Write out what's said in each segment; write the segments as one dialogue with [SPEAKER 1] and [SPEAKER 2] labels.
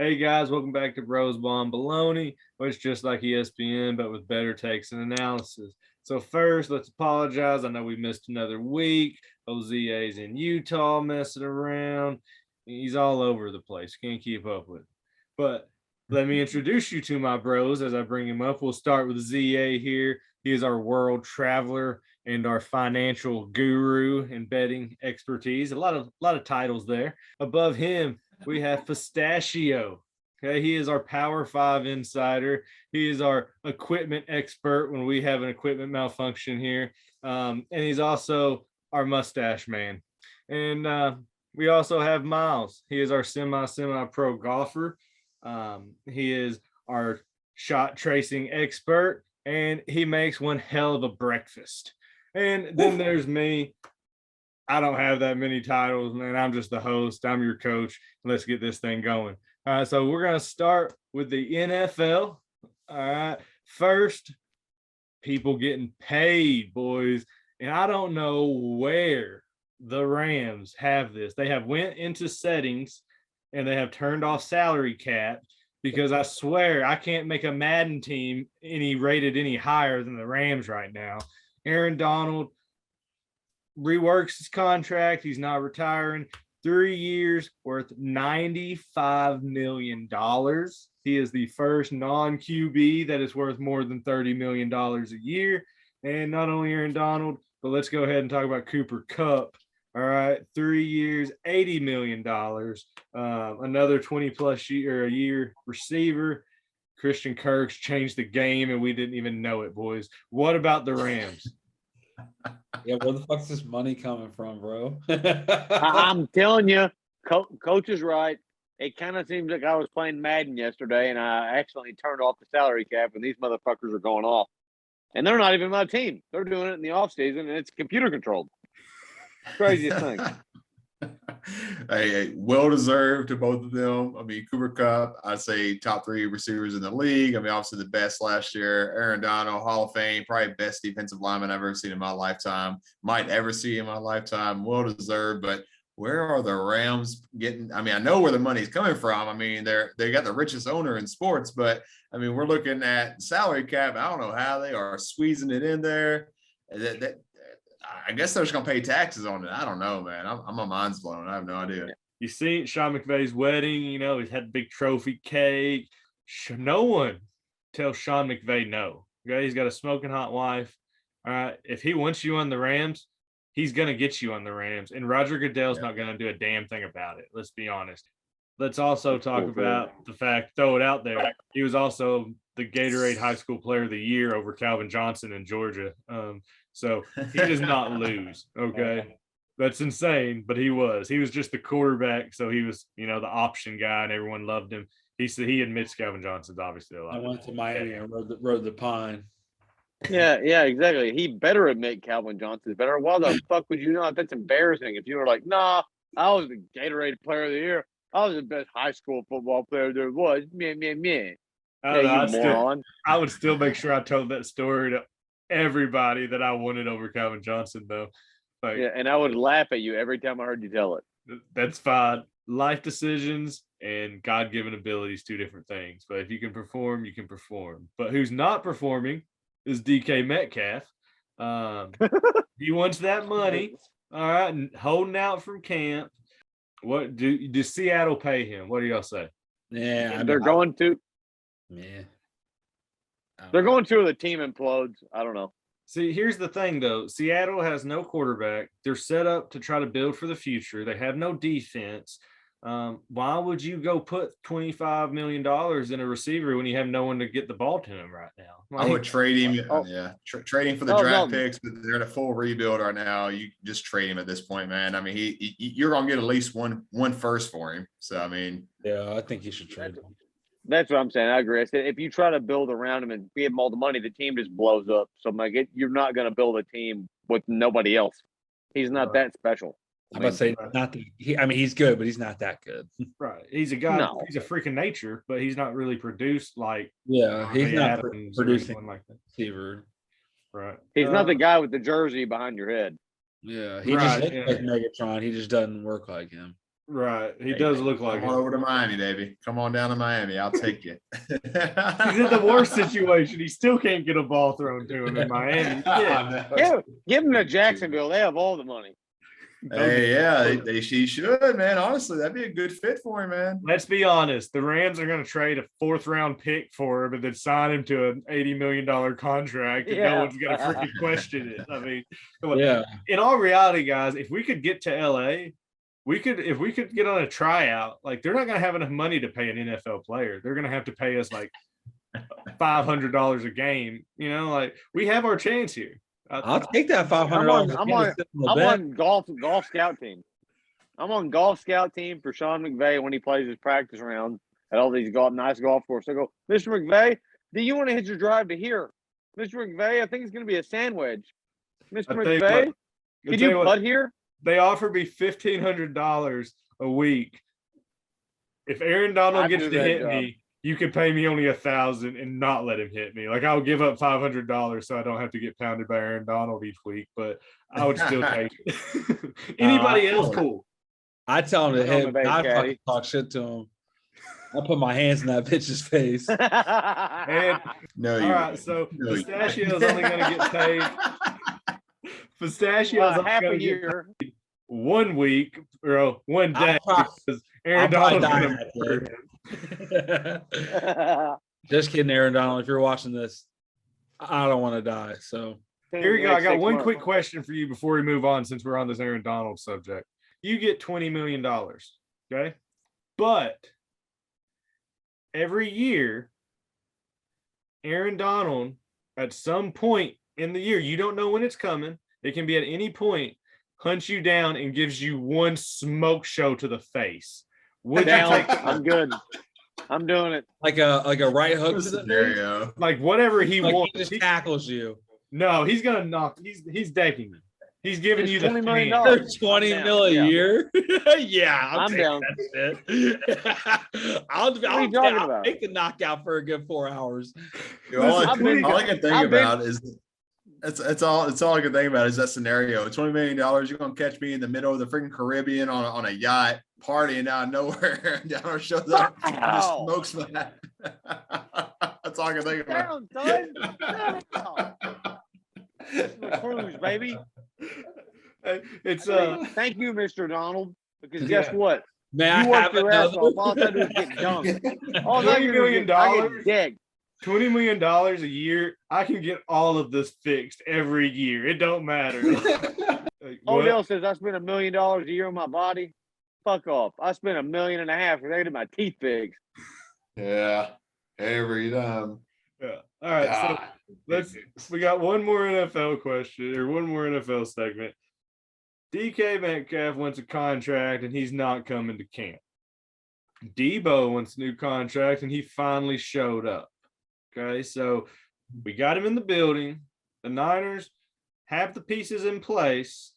[SPEAKER 1] Hey guys, welcome back to Bros Bomb Baloney, which is just like ESPN, but with better takes and analysis. So first, let's apologize. I know we missed another week. OZA's in Utah messing around. He's all over the place. Can't keep up with it. But let me introduce you to my bros as I bring him up. We'll start with ZA here. He is our world traveler and our financial guru and betting expertise. A lot of titles there. Above him, we have Pistachio. Okay, he is our Power 5 insider. He is our equipment expert when we have an equipment malfunction here. And he's also our mustache man. And we also have Miles. He is our semi-pro golfer. He is our shot tracing expert, and he makes one hell of a breakfast. And then there's me. I don't have that many titles, man. I'm just the host. I'm your coach. Let's get this thing going. All right, so we're going to start with the NFL. All right. First, people getting paid, boys. And I don't know where the Rams have this. They have went into settings and they have turned off salary cap, because I swear I can't make a Madden team rated any higher than the Rams right now. Aaron Donald reworks his contract. He's not retiring. 3 years worth $95 million. He is the first non-QB that is worth more than $30 million a year. And not only Aaron Donald, but let's go ahead and talk about Cooper Kupp. All right, 3 years, $80 million. Another 20-plus year receiver. Christian Kirk's changed the game, and we didn't even know it, boys. What about the Rams?
[SPEAKER 2] Yeah, where the fuck's this money coming from, bro?
[SPEAKER 3] I'm telling you, coach is right. It kind of seems like I was playing Madden yesterday, and I accidentally turned off the salary cap, and these motherfuckers are going off. And they're not even my team. They're doing it in the offseason, and it's computer controlled. Craziest thing.
[SPEAKER 4] Hey, well deserved to both of them. I mean, Cooper Kupp, I'd say top 3 receivers in the league. I mean, obviously the best last year. Aaron Donald, Hall of Fame, probably best defensive lineman I've ever seen in my lifetime. Might ever see in my lifetime. Well deserved, but where are the Rams getting? I mean, I know where the money's coming from. I mean, they got the richest owner in sports, but I mean, we're looking at salary cap. I don't know how they are squeezing it in there. I guess they're just gonna pay taxes on it. I don't know, man. My mind's blown. I have no idea.
[SPEAKER 1] You see Sean McVay's wedding, he's had a big trophy cake. No one tells Sean McVay no. Okay, he's got a smoking hot wife. All right, if he wants you on the Rams, he's gonna get you on the Rams. And Roger Goodell's not gonna do a damn thing about it. Let's be honest. Let's also talk about the fact, throw it out there. He was also the Gatorade High School Player of the Year over Calvin Johnson in Georgia. So he does not lose. Okay. That's insane, but he was just the quarterback. So he was, the option guy, and everyone loved him. He admits Calvin Johnson's obviously a lot.
[SPEAKER 2] I went to Miami and rode the pine.
[SPEAKER 3] Yeah, exactly. He better admit Calvin Johnson's better. Why the fuck would you not? That's embarrassing. If you were like, nah, I was the Gatorade Player of the Year. I was the best high school football player there was. Me.
[SPEAKER 1] I would still make sure I told that story to everybody that I wanted over Calvin Johnson, though.
[SPEAKER 3] And I would laugh at you every time I heard you tell it.
[SPEAKER 1] That's fine. Life decisions and God-given abilities, 2 different things. But if you can perform, you can perform. But who's not performing is DK Metcalf. He wants that money. All right, and holding out from camp. What does Seattle pay him? What do y'all say?
[SPEAKER 2] Yeah,
[SPEAKER 3] they're going to.
[SPEAKER 2] Yeah.
[SPEAKER 3] They're going to, or the team implodes. I don't know.
[SPEAKER 1] See, here's the thing, though. Seattle has no quarterback. They're set up to try to build for the future. They have no defense. Why would you go put $25 million in a receiver when you have no one to get the ball to him right now?
[SPEAKER 4] I would trade him. Trading for the draft picks, but they're in a full rebuild right now. You just trade him at this point, man. I mean, you're going to get at least one first for him. So, I mean.
[SPEAKER 2] Yeah, I think you should trade him.
[SPEAKER 3] That's what I'm saying. I agree. I said if you try to build around him and give him all the money, the team just blows up. So you're not going to build a team with nobody else. He's not that special.
[SPEAKER 2] I'm about to say not that. He's good, but he's not that good.
[SPEAKER 1] Right. He's a guy. No. He's a freak of nature, but he's not really produced like.
[SPEAKER 2] Yeah, he's not producing
[SPEAKER 1] like that.
[SPEAKER 2] Receiver.
[SPEAKER 1] Right.
[SPEAKER 3] He's not the guy with the jersey behind your head.
[SPEAKER 2] Yeah, he just looks like Megatron. He just doesn't work like him.
[SPEAKER 1] Right. He does look like
[SPEAKER 4] Come on over to Miami, baby. Come on down to Miami. I'll take you.
[SPEAKER 1] He's in the worst situation. He still can't get a ball thrown to him in Miami. Yeah.
[SPEAKER 3] Give him to Jacksonville. They have all the money.
[SPEAKER 4] Hey, yeah, she should, man. Honestly, that'd be a good fit for him, man.
[SPEAKER 1] Let's be honest. The Rams are going to trade a 4th-round pick for him and then sign him to an $80 million contract, and no one's going to freaking question it. I mean, come on.
[SPEAKER 2] Yeah.
[SPEAKER 1] In all reality, guys, if we could get to LA, if we could get on a tryout, like they're not going to have enough money to pay an NFL player. They're going to have to pay us like $500 a game. You know, like we have our chance here.
[SPEAKER 2] I'll take that $500.
[SPEAKER 3] I'm on golf scout team. I'm on golf scout team for Sean McVay when he plays his practice round at all these nice golf courses. I go, Mr. McVay, do you want to hit your drive to here? Mr. McVay, I think it's going to be a sand wedge. Mr. McVay, could you putt here?
[SPEAKER 1] They offer me $1,500 a week. If Aaron Donald gets to hit me, you can pay me only $1,000 and not let him hit me. Like I'll give up $500 so I don't have to get pounded by Aaron Donald each week, but I would still take it. Anybody else cool?
[SPEAKER 2] I tell him to hit. I fucking talk shit to him. I put my hands in that bitch's face.
[SPEAKER 1] And,
[SPEAKER 4] No,
[SPEAKER 1] all right, so Pistachio's only going to get paid. Pistachio's only
[SPEAKER 3] half
[SPEAKER 1] going
[SPEAKER 3] a
[SPEAKER 1] to get
[SPEAKER 3] year.
[SPEAKER 1] paid 1 week or 1 day because Aaron Donald's going to
[SPEAKER 2] Just kidding, Aaron Donald. If you're watching this, I don't want to die. So
[SPEAKER 1] here we go. I got one quick question for you before we move on, since we're on this Aaron Donald subject. You get $20 million, okay? But every year, Aaron Donald, at some point in the year, you don't know when it's coming. It can be at any point, hunts you down and gives you one smoke show to the face. Would you take?
[SPEAKER 3] I'm good. I'm doing it.
[SPEAKER 2] Like a right hook to the
[SPEAKER 4] scenario.
[SPEAKER 1] Like whatever he wants.
[SPEAKER 2] He just tackles you.
[SPEAKER 1] No, he's gonna knock. He's decking you. He's giving you the
[SPEAKER 3] $20 million.
[SPEAKER 2] $20 million a year. Yeah,
[SPEAKER 3] I'm down.
[SPEAKER 2] I'll
[SPEAKER 3] about?
[SPEAKER 2] take the knockout for a good 4 hours.
[SPEAKER 4] All I can think about is it's all I can think about is that scenario. $20 million, you're gonna catch me in the middle of the freaking Caribbean on a yacht partying out of nowhere. Donald shows up and just smokes that. That's all I can think about.
[SPEAKER 3] Down, cruise, baby.
[SPEAKER 1] It's
[SPEAKER 3] thank you, Mr. Donald. Because guess what?
[SPEAKER 2] Man,
[SPEAKER 3] you worked your ass off. All I do is get dunked.
[SPEAKER 1] $20 million.
[SPEAKER 3] $20
[SPEAKER 1] million a year. I can get all of this fixed every year. It don't matter.
[SPEAKER 3] Odell says I spend $1 million a year on my body. Fuck off. I spent $1.5 million because I get my teeth fixed.
[SPEAKER 4] Yeah. Every time.
[SPEAKER 1] Yeah. All right. So we got one more NFL question or one more NFL segment. DK Metcalf wants a contract and he's not coming to camp. Deebo wants a new contract and he finally showed up. Okay, so we got him in the building. The Niners have the pieces in place.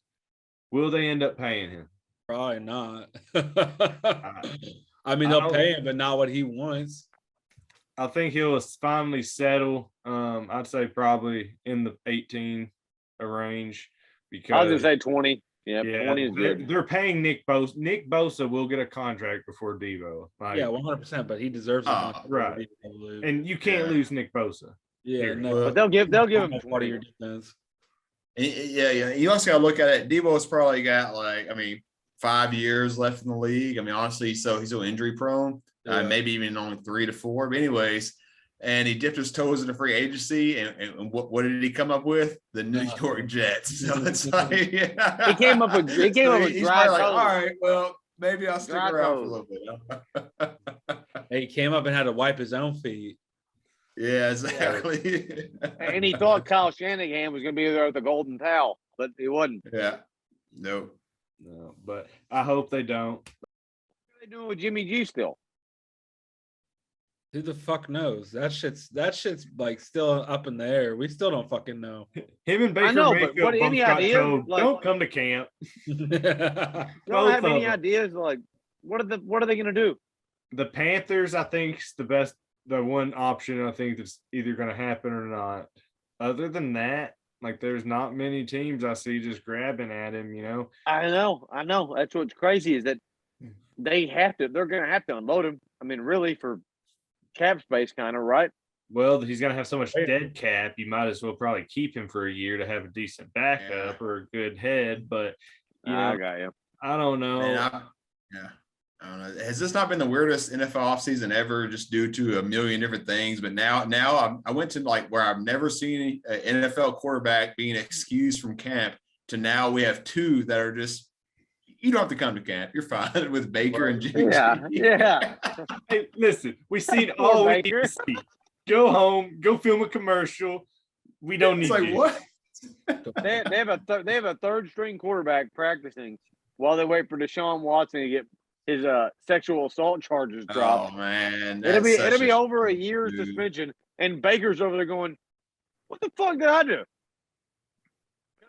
[SPEAKER 1] Will they end up paying him?
[SPEAKER 2] Probably not. I mean, they'll pay him, but not what he wants.
[SPEAKER 1] I think he'll finally settle. I'd say probably in the 18 range. Because
[SPEAKER 3] I was gonna say 20. Yeah, 20 is good.
[SPEAKER 1] They're paying Nick Bosa. Nick Bosa will get a contract before Deebo.
[SPEAKER 2] Like, yeah, 100%. But he deserves it.
[SPEAKER 1] Right. And you can't lose Nick Bosa.
[SPEAKER 2] Yeah, no.
[SPEAKER 3] But they'll give him
[SPEAKER 2] part of your defense.
[SPEAKER 4] Yeah. You also got to look at it. Deebo's probably got 5 years left in the league. I mean, honestly, so he's so injury prone. Maybe even only 3 to 4. But anyways. And he dipped his toes in the free agency, and what did he come up with? The New York Jets. So it's like
[SPEAKER 3] he came up with
[SPEAKER 4] he's
[SPEAKER 3] dry
[SPEAKER 4] like,
[SPEAKER 3] toes.
[SPEAKER 4] all right, well, maybe I'll stick around for a little bit.
[SPEAKER 2] He came up and had to wipe his own feet.
[SPEAKER 4] Yeah, exactly.
[SPEAKER 3] And he thought Kyle Shanahan was going to be there with the golden towel, but he wasn't.
[SPEAKER 4] Yeah, no,
[SPEAKER 1] but I hope they don't.
[SPEAKER 3] What are they doing with Jimmy G still?
[SPEAKER 2] Who the fuck knows? That shit's like still up in the air. We still don't fucking know.
[SPEAKER 1] Him and Baker Mayfield both
[SPEAKER 3] any
[SPEAKER 1] got
[SPEAKER 3] idea?
[SPEAKER 1] told, don't come to camp.
[SPEAKER 3] You don't have any ideas? Like, what are they going to do?
[SPEAKER 1] The Panthers, I think, is the one option I think that's either going to happen or not. Other than that, there's not many teams I see just grabbing at him, you know?
[SPEAKER 3] I know. That's what's crazy is that They're going to have to unload him. I mean, really, for cap space, kind of, right?
[SPEAKER 1] Well, he's going to have so much dead cap. You might as well probably keep him for a year to have a decent backup or a good head. But
[SPEAKER 3] I got you.
[SPEAKER 1] I don't know.
[SPEAKER 4] Man, I don't know. Has this not been the weirdest NFL offseason ever, just due to a million different things? But now I went to like where I've never seen an NFL quarterback being excused from camp to now we have two that are just, you don't have to come to camp. You're fine with Baker and Jimmy.
[SPEAKER 3] Yeah.
[SPEAKER 1] Hey, listen, we've seen all we need to see. Go home, go film a commercial. We don't need
[SPEAKER 4] like,
[SPEAKER 1] you.
[SPEAKER 4] what?
[SPEAKER 3] They have a third string quarterback practicing while they wait for Deshaun Watson to get his sexual assault charges dropped.
[SPEAKER 4] Oh man,
[SPEAKER 3] it'll be over a year's suspension, and Baker's over there going, "What the fuck did I do?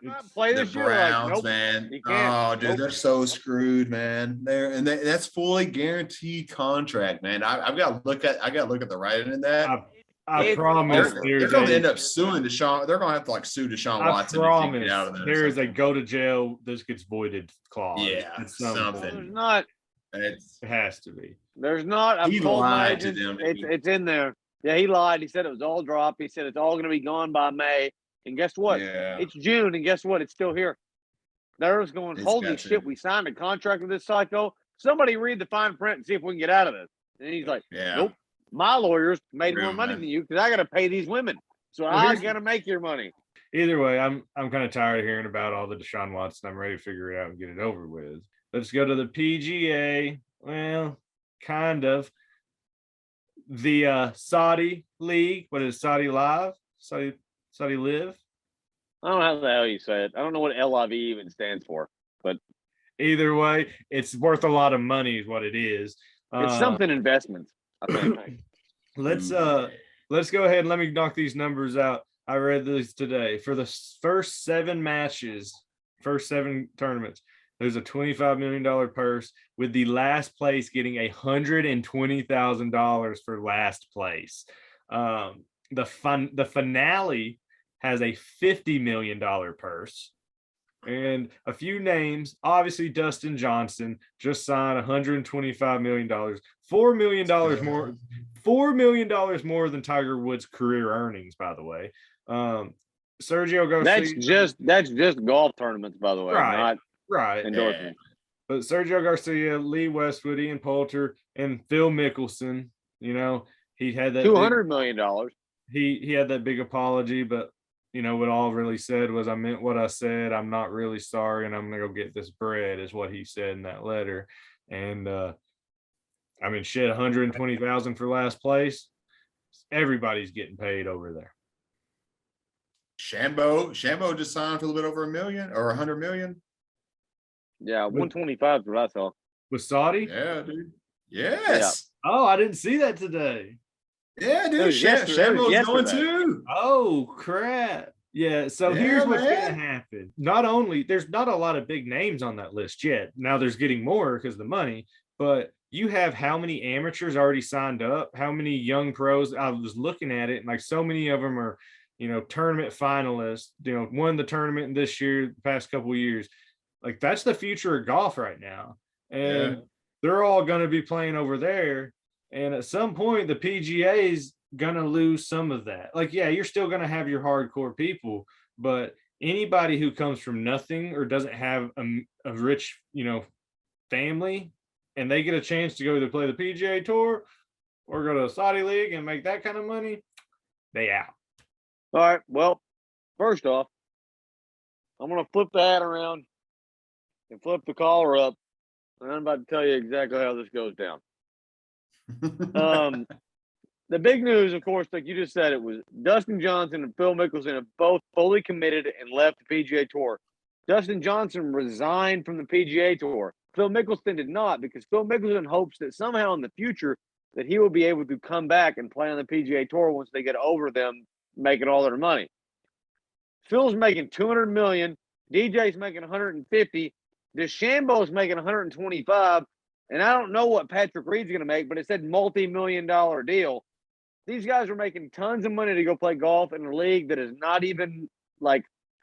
[SPEAKER 3] Can I play
[SPEAKER 4] the
[SPEAKER 3] this year?"
[SPEAKER 4] Browns,
[SPEAKER 3] Like, nope,
[SPEAKER 4] man.
[SPEAKER 3] you can't.
[SPEAKER 4] Oh, dude,
[SPEAKER 3] Nope.
[SPEAKER 4] they're so screwed, man. That's fully guaranteed contract, man. I got to look at the writing in that.
[SPEAKER 1] I promise
[SPEAKER 4] they're going to end up suing Deshaun. They're going to have to like sue Deshaun Watson.
[SPEAKER 1] I promise
[SPEAKER 4] get out of
[SPEAKER 1] there is a go to jail. This gets voided clause.
[SPEAKER 4] Yeah,
[SPEAKER 1] it's
[SPEAKER 4] something.
[SPEAKER 3] There's not.
[SPEAKER 1] It has to be.
[SPEAKER 3] There's not. I've
[SPEAKER 4] He
[SPEAKER 3] told my
[SPEAKER 4] lied to
[SPEAKER 3] agent,
[SPEAKER 4] them.
[SPEAKER 3] it's in there. Yeah, he lied. He said it was all dropped. He said it's all going to be gone by May. And guess what?
[SPEAKER 4] Yeah.
[SPEAKER 3] It's June, and guess what? It's still here. They're just going, holy shit, we signed a contract with this psycho. Somebody read the fine print and see if we can get out of this. And he's like, nope. My lawyers made more money than you because I got to pay these women. So I got to make your money.
[SPEAKER 1] Either way, I'm kind of tired of hearing about all the Deshaun Watson. I'm ready to figure it out and get it over with. Let's go to the PGA. Well, kind of. The Saudi League. What is Saudi Live? Saudi Live?
[SPEAKER 3] I don't know how the hell you say it. I don't know what LIV even stands for. But
[SPEAKER 1] either way, it's worth a lot of money is what it is.
[SPEAKER 3] It's something investments, I think.
[SPEAKER 1] Let's go ahead and let me knock these numbers out. I read these today. For the first 7 matches, first 7 tournaments, there's a $25 million purse, with the last place getting $120,000 for last place. The finale has a $50 million purse. And a few names, obviously Dustin Johnson just signed $125 million, $4 million more than Tiger Woods' career earnings, by the way. Sergio Garcia.
[SPEAKER 3] That's just golf tournaments, by the way, not endorsements.
[SPEAKER 1] Yeah. But Sergio Garcia, Lee Westwood, Ian Poulter, and Phil Mickelson, he had that
[SPEAKER 3] $200 million.
[SPEAKER 1] He had that big apology, but what all really said was, I meant what I said. I'm not really sorry, and I'm gonna go get this bread, is what he said in that letter. And shit, $120,000 for last place. Everybody's getting paid over there.
[SPEAKER 4] DeChambeau just signed for a little bit over $1 million or $100 million.
[SPEAKER 3] Yeah, 125 is what I saw.
[SPEAKER 1] With Saudi?
[SPEAKER 4] Yeah, dude. Yes.
[SPEAKER 1] Yeah. Oh, I didn't see that today.
[SPEAKER 4] Yeah, dude. DeChambeau's going too.
[SPEAKER 1] Oh, crap. Yeah, so here's what's going to happen. Not only, there's not a lot of big names on that list yet. Now there's getting more because of the money, but you have how many amateurs already signed up? How many young pros? I was looking at it, and like so many of them are, tournament finalists, won the tournament this year, the past couple of years. Like, that's the future of golf right now. And they're all going to be playing over there. And at some point, the PGA is going to lose some of that. Like, yeah, you're still going to have your hardcore people, but anybody who comes from nothing or doesn't have a rich, family, and they get a chance to go either play the PGA Tour or go to a Saudi League and make that kind of money, they out.
[SPEAKER 3] All right. Well, first off, I'm going to flip the hat around and flip the collar up, and I'm about to tell you exactly how this goes down. The big news, of course, like you just said, it was Dustin Johnson and Phil Mickelson have both fully committed and left the PGA Tour. Dustin Johnson resigned from the PGA Tour. Phil Mickelson did not, because Phil Mickelson hopes that somehow in the future that he will be able to come back and play on the PGA Tour once they get over them making all their money. Phil's making $200 million. DJ's making $150. DeChambeau's making $125. And I don't know what Patrick Reed's going to make, but it said multi-million-dollar deal. These guys are making tons of money to go play golf in a league that is not even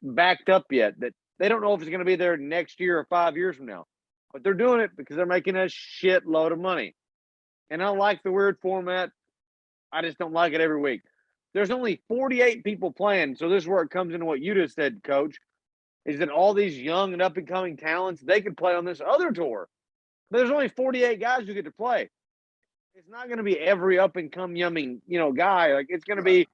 [SPEAKER 3] backed up yet. That they don't know if it's going to be there next year or 5 years from now. But they're doing it because they're making a shitload of money. And I like the weird format. I just don't like it every week. There's only 48 people playing. So this is where it comes into what you just said, Coach, is that all these young and up-and-coming talents, they could play on this other tour. But there's only 48 guys who get to play. It's not going to be every up-and-coming, guy. Like, it's going to be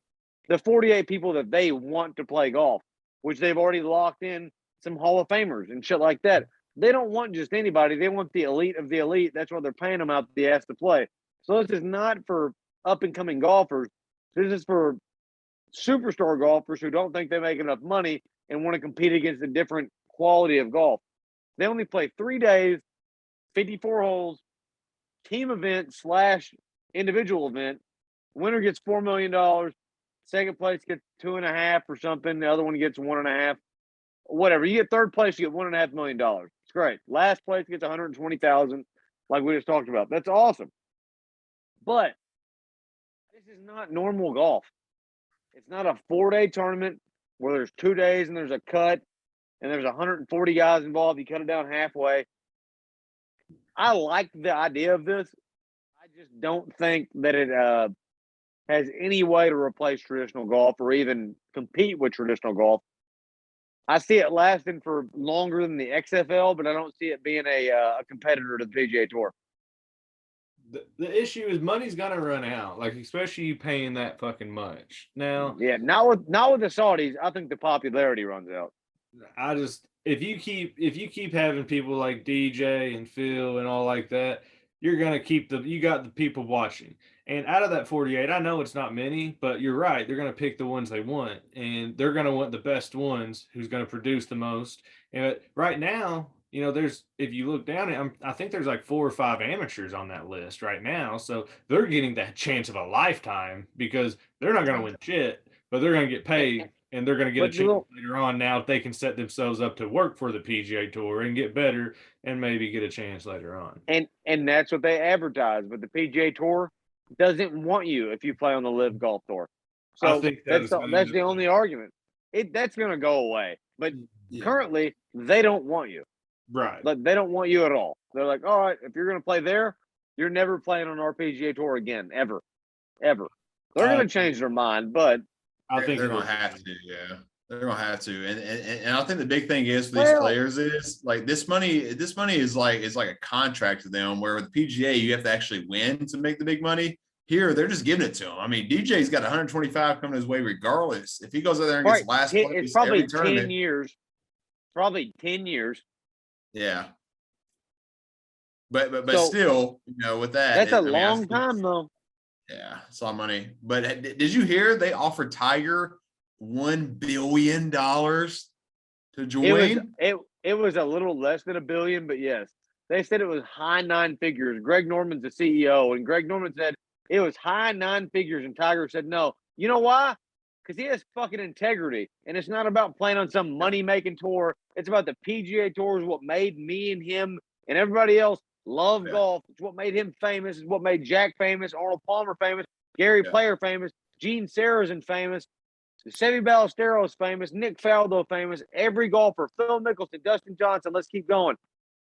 [SPEAKER 3] the 48 people that they want to play golf, which they've already locked in some Hall of Famers and shit like that. They don't want just anybody. They want the elite of the elite. That's why they're paying them out the ass to play. So this is not for up-and-coming golfers. This is for superstar golfers who don't think they make enough money and want to compete against a different quality of golf. They only play 3 days, 54 holes, team event / individual event. Winner gets $4 million. Second place gets 2.5 or something. The other one gets 1.5. Whatever. You get third place, you get $1.5 million. It's great. Last place gets 120,000, like we just talked about. That's awesome. But this is not normal golf. It's not a 4-day tournament where there's 2 days and there's a cut and there's 140 guys involved. You cut it down halfway. I like the idea of this. I just don't think that it has any way to replace traditional golf or even compete with traditional golf. I see it lasting for longer than the XFL, but I don't see it being a competitor to the PGA Tour.
[SPEAKER 1] The issue is money's gonna run out, like especially you paying that fucking much. Now,
[SPEAKER 3] yeah, not with the Saudis. I think the popularity runs out.
[SPEAKER 1] I just if you keep having people like DJ and Phil and all like that, you're gonna keep you got the people watching. And out of that 48, I know it's not many, but you're right. They're gonna pick the ones they want, and they're gonna want the best ones who's gonna produce the most. And right now, there's if you look down at, I think there's like 4 or 5 amateurs on that list right now. So they're getting that chance of a lifetime because they're not gonna win shit, but they're gonna get paid. And they're going to get a chance later on now if they can set themselves up to work for the PGA Tour and get better and maybe get a chance later on.
[SPEAKER 3] And that's what they advertise. But the PGA Tour doesn't want you if you play on the LIV Golf Tour. So I think that's the only argument. That's going to go away. But currently, they don't want you.
[SPEAKER 1] Right.
[SPEAKER 3] Like, they don't want you at all. They're like, all right, if you're going to play there, you're never playing on our PGA Tour again, ever. Ever. They're going to change their mind, but
[SPEAKER 4] I think they're going to have to. Yeah, they're going to have to. And I think the big thing is for these players is like this money is like a contract to them. Where with the PGA you have to actually win to make the big money. Here they're just giving it to him. I mean, DJ's got 125 coming his way regardless. If he goes out there and gets last place,
[SPEAKER 3] it's probably 10 years. Probably 10 years.
[SPEAKER 4] Yeah. But so, still, with that,
[SPEAKER 3] that's a long time though.
[SPEAKER 4] Yeah, it's a lot of money. But did you hear they offered Tiger $1 billion to join?
[SPEAKER 3] It was a little less than $1 billion, but yes. They said it was high 9 figures. Greg Norman's the CEO, and Greg Norman said it was high 9 figures, and Tiger said no. You know why? Because he has fucking integrity, and it's not about playing on some money-making tour. It's about the PGA Tour is what made me and him and everybody else love golf. It's what made him famous. It's what made Jack famous, Arnold Palmer famous, Gary Player famous, Gene Sarazen famous, Seve Ballesteros famous, Nick Faldo famous, every golfer, Phil Mickelson, Dustin Johnson, let's keep going.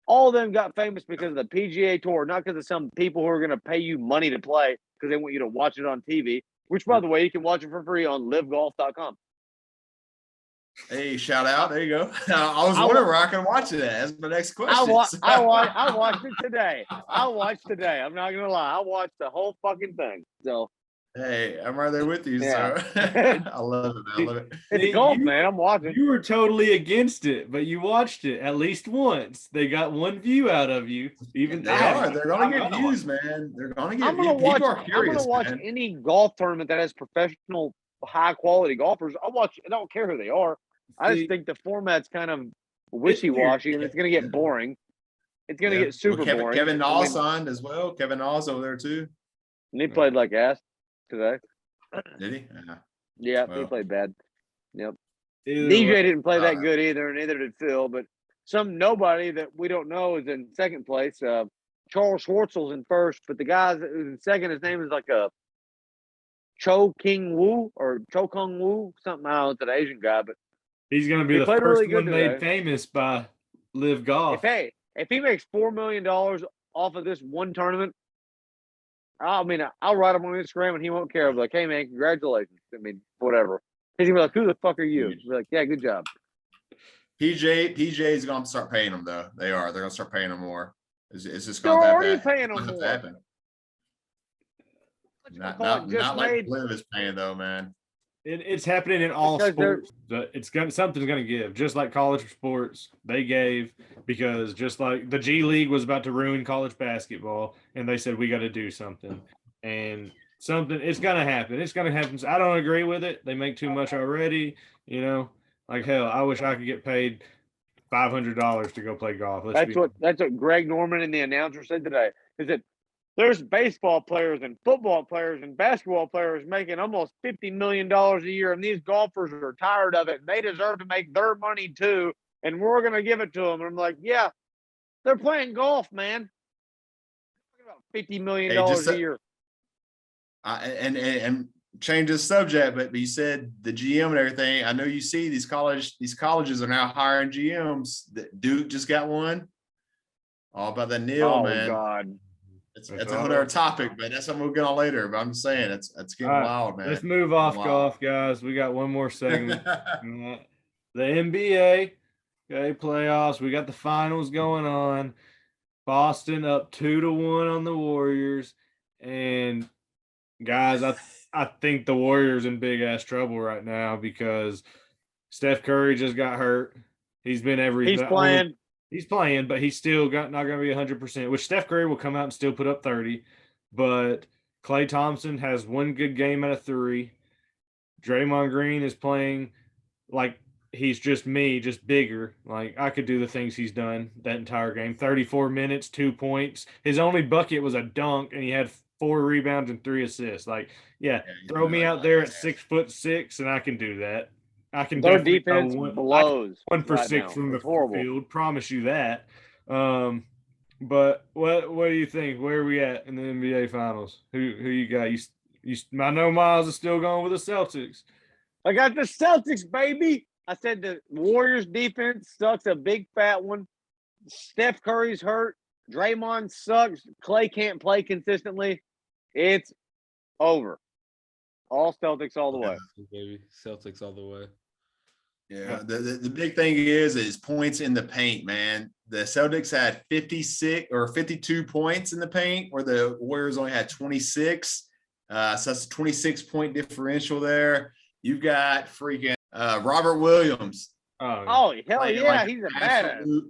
[SPEAKER 3] All of them got famous because of the PGA Tour, not because of some people who are going to pay you money to play because they want you to watch it on TV, which, by the way, you can watch it for free on livegolf.com.
[SPEAKER 4] Hey, shout out. There you go. I was wondering where I can watch it at. That's my next question.
[SPEAKER 3] I watched it today. I'm not going to lie. I watched the whole fucking thing. So,
[SPEAKER 4] hey, I'm right there with you. Yeah. So I love it, man. I love it.
[SPEAKER 3] It's golf, man. I'm watching.
[SPEAKER 1] You were totally against it, but you watched it at least once. They got one view out of you. Even
[SPEAKER 4] they're going to get views, man. They're going to get views. People are curious.
[SPEAKER 3] I'm going to watch any golf tournament that has professional, high quality golfers. I don't care who they are. I just think the format's kind of wishy-washy, and it's going to get boring. It's going to get super boring.
[SPEAKER 4] Kevin Na signed as well. Kevin Na's over there too.
[SPEAKER 3] And he played like ass today.
[SPEAKER 4] Did he?
[SPEAKER 3] Yeah, he played bad. Yep. DJ didn't play that good either, and neither did Phil. But some nobody that we don't know is in second place. Charles Schwartzel's in first, but the guy who's in second, his name is like a Cho King Woo or Cho Kung Woo, something. I don't know, it's an Asian guy, but
[SPEAKER 1] he's going to be the first one made famous by LIV Golf.
[SPEAKER 3] Hey, if he makes $4 million off of this one tournament, I'll write him on Instagram and he won't care. I'll be like, hey man, congratulations. Whatever. He's gonna be like, who the fuck are you? I'll be like, yeah, good job.
[SPEAKER 4] PJ's gonna start paying them though. They're gonna start paying them more. It's just
[SPEAKER 3] They're
[SPEAKER 4] gonna
[SPEAKER 3] already
[SPEAKER 4] happen.
[SPEAKER 3] paying them more.
[SPEAKER 4] Not like LIV is paying though, man.
[SPEAKER 1] It's happening in all sports. Something's going to give, just like college sports. They gave because just like the G League was about to ruin college basketball, and they said we got to do something, and it's going to happen. It's going to happen. I don't agree with it. They make too much already. Like hell, I wish I could get paid $500 to go play golf.
[SPEAKER 3] That's what Greg Norman and the announcer said today. Is that there's baseball players and football players and basketball players making almost $50 million a year, and these golfers are tired of it. And they deserve to make their money too, and we're going to give it to them. And I'm like, yeah, they're playing golf, man. About $50 million a year.
[SPEAKER 4] And change the subject, but you said the GM and everything. I know you see these colleges are now hiring GMs. Duke just got one. All about that Neil, man.
[SPEAKER 3] Oh God.
[SPEAKER 4] It's another topic, but that's something we'll get on later. But I'm just saying it's getting wild, man.
[SPEAKER 1] Let's move off golf, guys. We got one more segment. The NBA, okay, playoffs. We got the finals going on. Boston up 2-1 on the Warriors. And guys, I think the Warriors in big ass trouble right now because Steph Curry just got hurt. He's been
[SPEAKER 3] He's playing.
[SPEAKER 1] He's playing, but he's still not going to be 100%, which Steph Curry will come out and still put up 30. But Klay Thompson has one good game out of 3. Draymond Green is playing like he's just me, just bigger. Like I could do the things he's done that entire game. 34 minutes, 2 points. His only bucket was a dunk, and he had 4 rebounds and 3 assists. Like, throw me out there at 6'6", and I can do that. I can
[SPEAKER 3] Their
[SPEAKER 1] definitely
[SPEAKER 3] defense blows.
[SPEAKER 1] 1 for 6 from the field. Promise you that. But what do you think? Where are we at in the NBA Finals? Who you got? I know Miles is still going with the Celtics.
[SPEAKER 3] I got the Celtics, baby. I said the Warriors defense sucks, a big fat one. Steph Curry's hurt. Draymond sucks. Klay can't play consistently. It's over. All Celtics all the way.
[SPEAKER 2] Baby. Celtics all the way.
[SPEAKER 4] Yeah, the big thing is points in the paint, man. The Celtics had 56 or 52 points in the paint, where the Warriors only had 26. So that's a 26-point differential there. You've got freaking Robert Williams.
[SPEAKER 3] Oh hell yeah, he's a badass.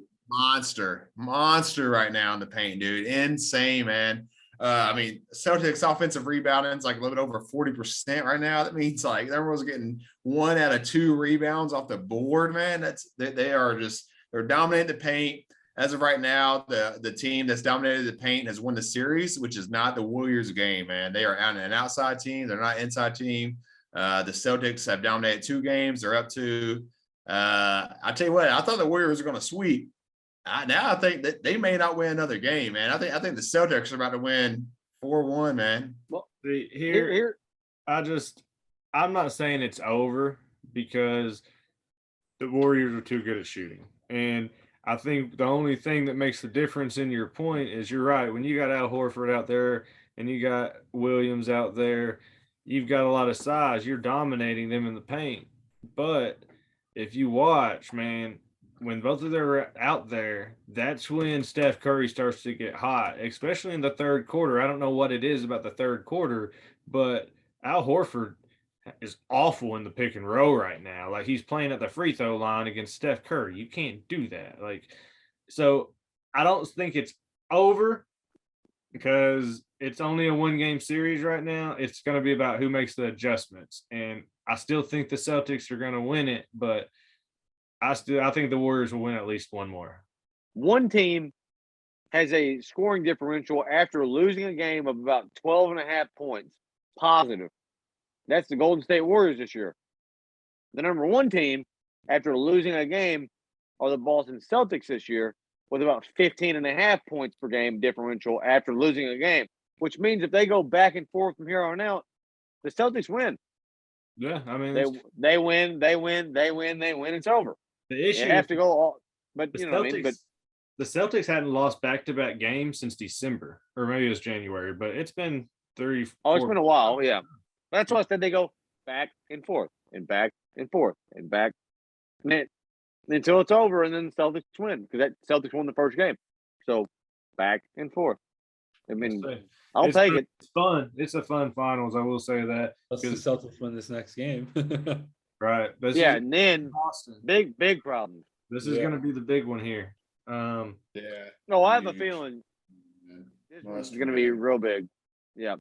[SPEAKER 4] Monster right now in the paint, dude. Insane, man. Celtics offensive rebounding is like a little bit over 40% right now. That means like everyone's getting 1 out of 2 rebounds off the board, man. They're dominating the paint. As of right now, the team that's dominated the paint has won the series, which is not the Warriors game, man. They are an outside team. They're not an inside team. The Celtics have dominated 2 games. They're up to, I tell you what, I thought the Warriors were going to sweep. Now I think that they may not win another game, man. I think the Celtics are about to win 4-1, man.
[SPEAKER 1] Well, here, I'm not saying it's over because the Warriors are too good at shooting. And I think the only thing that makes the difference in your point is you're right. When you got Al Horford out there and you got Williams out there, you've got a lot of size. You're dominating them in the paint. But if you watch, man, when both of them are out there, that's when Steph Curry starts to get hot, especially in the third quarter. I don't know what it is about the third quarter, but Al Horford is awful in the pick and roll right now. Like he's playing at the free throw line against Steph Curry. You can't do that. So I don't think it's over because it's only a 1-game series right now. It's going to be about who makes the adjustments. And I still think the Celtics are going to win it, but I think the Warriors will win at least 1 more.
[SPEAKER 3] One team has a scoring differential after losing a game of about 12.5 points, positive. That's the Golden State Warriors this year. The number 1 team after losing a game are the Boston Celtics this year with about 15.5 points per game differential after losing a game, which means if they go back and forth from here on out, the Celtics win.
[SPEAKER 1] Yeah, I mean
[SPEAKER 3] they win. It's over.
[SPEAKER 1] The issue
[SPEAKER 3] you have to go all, but
[SPEAKER 1] the
[SPEAKER 3] you know
[SPEAKER 1] Celtics,
[SPEAKER 3] what I mean. But
[SPEAKER 1] the Celtics hadn't lost back-to-back games since December, or maybe it was January, but it's been 3.
[SPEAKER 3] Oh, it's
[SPEAKER 1] 4
[SPEAKER 3] been a while. Yeah, that's why I said they go back and forth and back and forth and back, until it's over, and then the Celtics win because that Celtics won the first game. So back and forth. I mean, I'll
[SPEAKER 1] It's
[SPEAKER 3] take
[SPEAKER 1] fun.
[SPEAKER 3] it.
[SPEAKER 1] It's fun. It's a fun finals. I will say that.
[SPEAKER 2] Let's the Celtics win this next game.
[SPEAKER 1] Right.
[SPEAKER 3] Yeah, and then
[SPEAKER 1] Boston.
[SPEAKER 3] big problems.
[SPEAKER 1] This is going to be the big one here.
[SPEAKER 4] Yeah.
[SPEAKER 3] No, I have a feeling this
[SPEAKER 4] Well,
[SPEAKER 3] is
[SPEAKER 4] that's
[SPEAKER 3] going to be real big. Yeah.